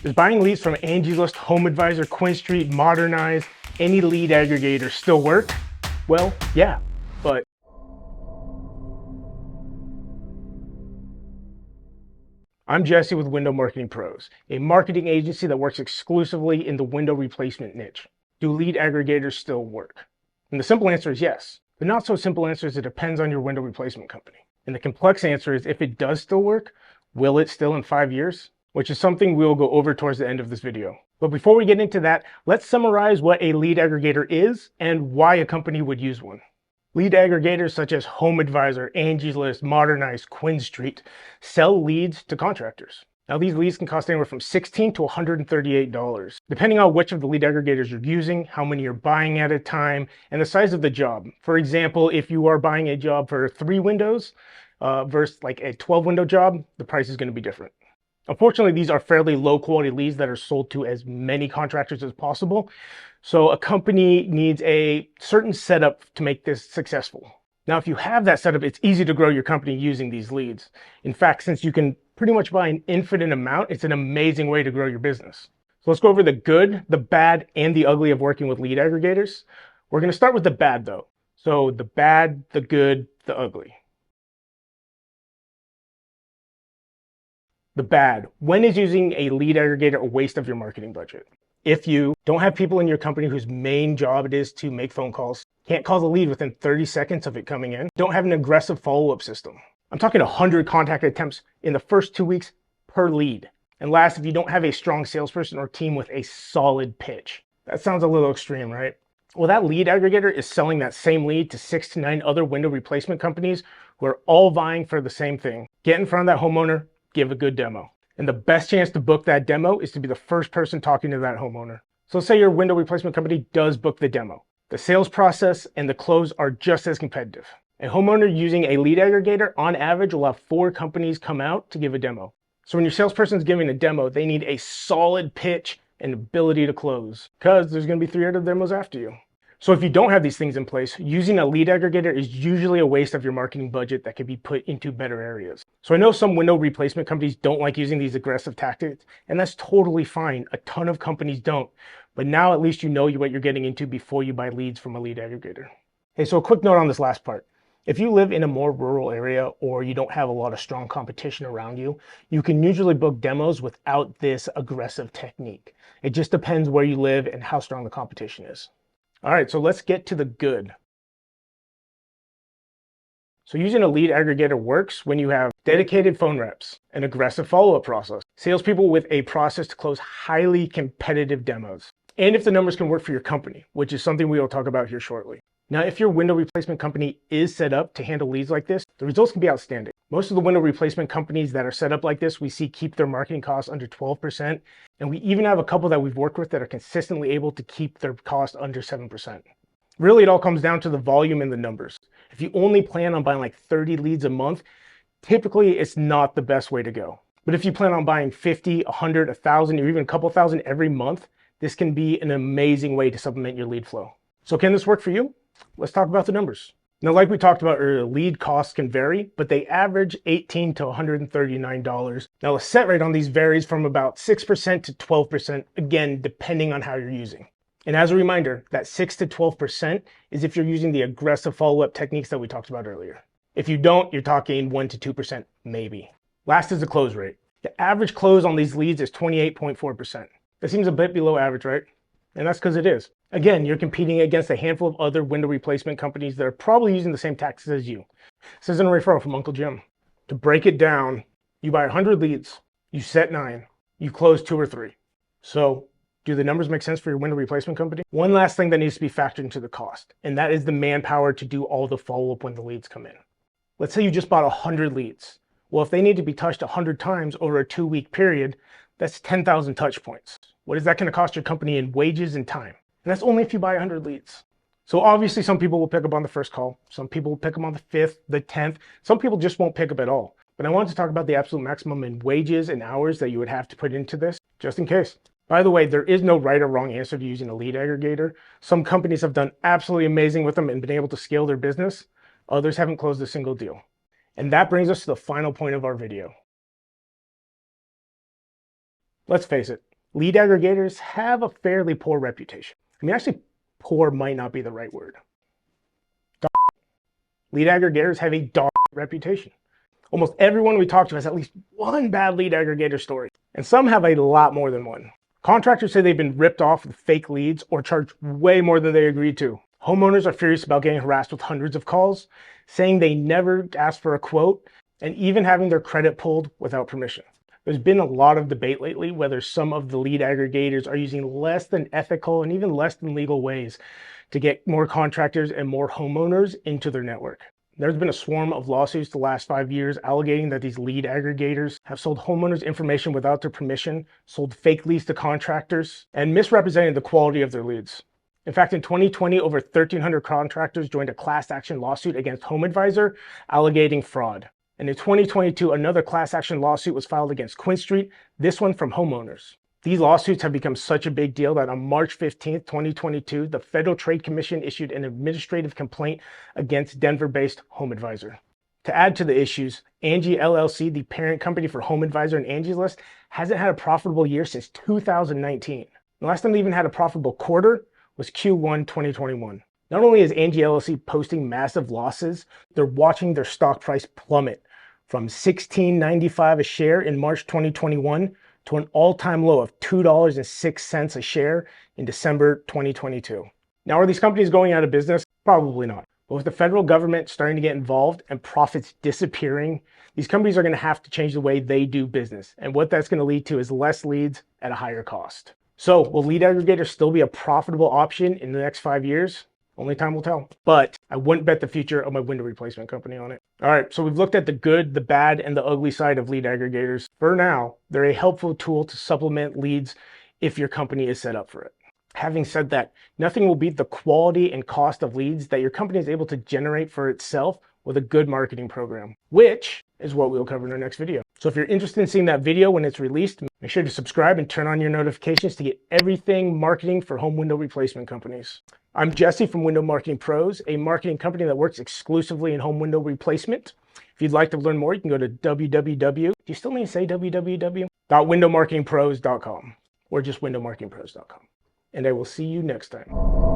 Is buying leads from Angie List, Home Advisor, QuinStreet, Modernize, any lead aggregator still work? Well, yeah, but I'm Jesse with Window Marketing Pros, a marketing agency that works exclusively in the window replacement niche. Do lead aggregators still work? And the simple answer is yes. The not so simple answer is it depends on your window replacement company. And the complex answer is if it does still work, will it still in 5 years? Which is something we'll go over towards the end of this video. But before we get into that, let's summarize what a lead aggregator is and why a company would use one. Lead aggregators such as Home Advisor, Angie's List, Modernize, QuinStreet sell leads to contractors. Now these leads can cost anywhere from $16 to $138, depending on which of the lead aggregators you're using, how many you're buying at a time, and the size of the job. For example, if you are buying a job for 3 windows versus like a 12-window job, the price is going to be different. Unfortunately, these are fairly low quality leads that are sold to as many contractors as possible. So a company needs a certain setup to make this successful. Now, if you have that setup, it's easy to grow your company using these leads. In fact, since you can pretty much buy an infinite amount, it's an amazing way to grow your business. So let's go over the good, the bad, and the ugly of working with lead aggregators. We're going to start with the bad though. So the bad, the good, the ugly. The bad, when is using a lead aggregator a waste of your marketing budget? If you don't have people in your company whose main job it is to make phone calls, can't call the lead within 30 seconds of it coming in, don't have an aggressive follow-up system. I'm talking 100 contact attempts in the first 2 weeks per lead. And last, if you don't have a strong salesperson or team with a solid pitch. That sounds a little extreme, right? Well, that lead aggregator is selling that same lead to 6 to 9 other window replacement companies who are all vying for the same thing. Get in front of that homeowner, give a good demo. And the best chance to book that demo is to be the first person talking to that homeowner. So let's say your window replacement company does book the demo. The sales process and the close are just as competitive. A homeowner using a lead aggregator on average will have 4 companies come out to give a demo. So when your salesperson is giving a demo, they need a solid pitch and ability to close because there's going to be 3 other demos after you. So if you don't have these things in place, using a lead aggregator is usually a waste of your marketing budget that could be put into better areas. So I know some window replacement companies don't like using these aggressive tactics, and that's totally fine. A ton of companies don't. But now at least you know what you're getting into before you buy leads from a lead aggregator. Hey, so a quick note on this last part. If you live in a more rural area or you don't have a lot of strong competition around you, you can usually book demos without this aggressive technique. It just depends where you live and how strong the competition is. All right, so let's get to the good. So using a lead aggregator works when you have dedicated phone reps, an aggressive follow-up process, salespeople with a process to close highly competitive demos, and if the numbers can work for your company, which is something we will talk about here shortly. Now, if your window replacement company is set up to handle leads like this, the results can be outstanding. Most of the window replacement companies that are set up like this, we see keep their marketing costs under 12%. And we even have a couple that we've worked with that are consistently able to keep their cost under 7%. Really, it all comes down to the volume and the numbers. If you only plan on buying like 30 leads a month, typically it's not the best way to go. But if you plan on buying 50, 100, 1,000, or even a couple thousand every month, this can be an amazing way to supplement your lead flow. So can this work for you? Let's talk about the numbers. Now, like we talked about earlier, lead costs can vary, but they average $18 to $139. Now, the set rate on these varies from about 6% to 12%, again, depending on how you're using. And as a reminder, that 6 to 12% is if you're using the aggressive follow-up techniques that we talked about earlier. If you don't, you're talking 1 to 2%, maybe. Last is the close rate. The average close on these leads is 28.4%. That seems a bit below average, right? And that's because it is. Again, you're competing against a handful of other window replacement companies that are probably using the same tactics as you. This isn't a referral from Uncle Jim. To break it down, you buy 100 leads, you set 9, you close 2 or 3. So do the numbers make sense for your window replacement company? One last thing that needs to be factored into the cost, and that is the manpower to do all the follow-up when the leads come in. Let's say you just bought 100 leads. Well, if they need to be touched 100 times over a 2-week period, that's 10,000 touch points. What is that going to cost your company in wages and time? And that's only if you buy 100 leads. So obviously some people will pick up on the first call. Some people will pick them on the 5th, the 10th. Some people just won't pick up at all. But I wanted to talk about the absolute maximum in wages and hours that you would have to put into this, just in case. By the way, there is no right or wrong answer to using a lead aggregator. Some companies have done absolutely amazing with them and been able to scale their business. Others haven't closed a single deal. And that brings us to the final point of our video. Let's face it, lead aggregators have a fairly poor reputation. I mean, actually, poor might not be the right word. Lead aggregators have a dark reputation. Almost everyone we talk to has at least one bad lead aggregator story, and some have a lot more than one. Contractors say they've been ripped off with fake leads or charged way more than they agreed to. Homeowners are furious about getting harassed with hundreds of calls, saying they never asked for a quote, and even having their credit pulled without permission. There's been a lot of debate lately whether some of the lead aggregators are using less than ethical and even less than legal ways to get more contractors and more homeowners into their network. There's been a swarm of lawsuits the last 5 years alleging that these lead aggregators have sold homeowners information without their permission, sold fake leads to contractors, and misrepresented the quality of their leads. In fact, in 2020, over 1,300 contractors joined a class action lawsuit against HomeAdvisor, alleging fraud. And in 2022, another class action lawsuit was filed against QuinStreet, this one from homeowners. These lawsuits have become such a big deal that on March 15, 2022, the Federal Trade Commission issued an administrative complaint against Denver-based HomeAdvisor. To add to the issues, Angie LLC, the parent company for HomeAdvisor and Angie's List, hasn't had a profitable year since 2019. The last time they even had a profitable quarter was Q1 2021. Not only is Angie LLC posting massive losses, they're watching their stock price plummet from $16.95 a share in March 2021 to an all-time low of $2.06 a share in December 2022. Now, are these companies going out of business? Probably not. But with the federal government starting to get involved and profits disappearing, these companies are going to have to change the way they do business. And what that's going to lead to is less leads at a higher cost. So will lead aggregators still be a profitable option in the next 5 years? Only time will tell. But I wouldn't bet the future of my window replacement company on it. All right, so we've looked at the good, the bad, and the ugly side of lead aggregators. For now, they're a helpful tool to supplement leads if your company is set up for it. Having said that, nothing will beat the quality and cost of leads that your company is able to generate for itself with a good marketing program, which is what we'll cover in our next video. So if you're interested in seeing that video when it's released, make sure to subscribe and turn on your notifications to get everything marketing for home window replacement companies. I'm Jesse from Window Marketing Pros, a marketing company that works exclusively in home window replacement. If you'd like to learn more, you can go to do you still need to say www.windowmarketingpros.com or just windowmarketingpros.com. And I will see you next time.